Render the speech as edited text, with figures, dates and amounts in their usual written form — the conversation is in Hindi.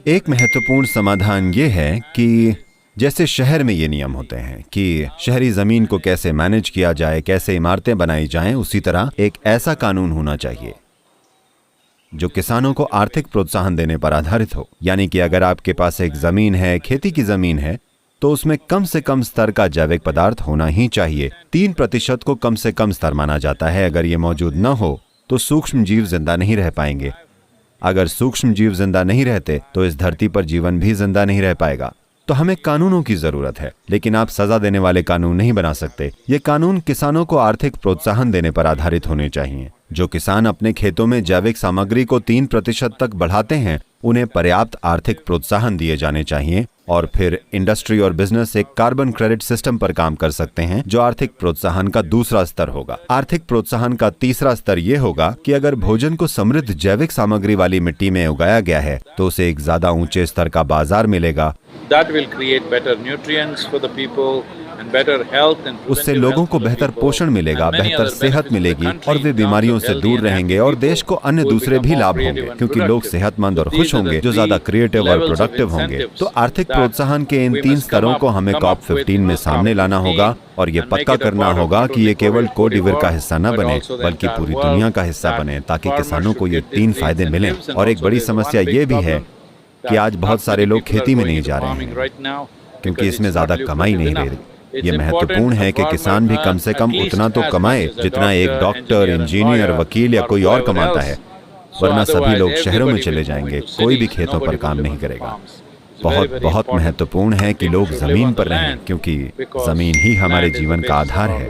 एक महत्वपूर्ण समाधान ये है कि जैसे शहर में ये नियम होते हैं कि शहरी जमीन को कैसे मैनेज किया जाए, कैसे इमारतें बनाई जाएं, उसी तरह एक ऐसा कानून होना चाहिए जो किसानों को आर्थिक प्रोत्साहन देने पर आधारित हो। यानी कि अगर आपके पास एक जमीन है, खेती की जमीन है, तो उसमें कम से कम स्तर का जैविक पदार्थ होना ही चाहिए। 3% को कम से कम स्तर माना जाता है। अगर ये मौजूद न हो तो सूक्ष्म जीव जिंदा नहीं रह पाएंगे। अगर सूक्ष्म जीव जिंदा नहीं रहते तो इस धरती पर जीवन भी जिंदा नहीं रह पाएगा। तो हमें कानूनों की जरूरत है, लेकिन आप सजा देने वाले कानून नहीं बना सकते। ये कानून किसानों को आर्थिक प्रोत्साहन देने पर आधारित होने चाहिए। जो किसान अपने खेतों में जैविक सामग्री को 3% तक बढ़ाते हैं, उन्हें पर्याप्त आर्थिक प्रोत्साहन दिए जाने चाहिए। और फिर इंडस्ट्री और बिजनेस एक कार्बन क्रेडिट सिस्टम पर काम कर सकते हैं, जो आर्थिक प्रोत्साहन का दूसरा स्तर होगा। आर्थिक प्रोत्साहन का तीसरा स्तर यह होगा कि अगर भोजन को समृद्ध जैविक सामग्री वाली मिट्टी में उगाया गया है तो उसे एक ज्यादा ऊंचे स्तर का बाजार मिलेगा। उससे लोगों को बेहतर पोषण मिलेगा, बेहतर सेहत मिलेगी और वे बीमारियों से दूर रहेंगे और देश को अन्य दूसरे भी लाभ होंगे, क्योंकि लोग सेहतमंद और खुश होंगे जो ज्यादा क्रिएटिव और प्रोडक्टिव होंगे। तो आर्थिक प्रोत्साहन के इन 3 स्तरों को हमें COP15 में सामने लाना होगा और ये पक्का करना होगा कि ये केवल कोट डिवोर का हिस्सा न बने बल्कि पूरी दुनिया का हिस्सा बने, ताकि किसानों को ये 3 फायदे मिलें। और एक बड़ी समस्या ये भी है कि आज बहुत सारे लोग खेती में नहीं जा रहे हैं क्योंकि इसमें ज्यादा कमाई नहीं रही। ये महत्वपूर्ण है कि किसान भी कम से कम उतना तो कमाए जितना एक डॉक्टर, इंजीनियर, वकील या कोई और कमाता है, वरना सभी लोग शहरों में चले जाएंगे, कोई भी खेतों पर काम नहीं करेगा। बहुत बहुत महत्वपूर्ण है कि लोग जमीन पर रहें, क्योंकि जमीन ही हमारे जीवन का आधार है।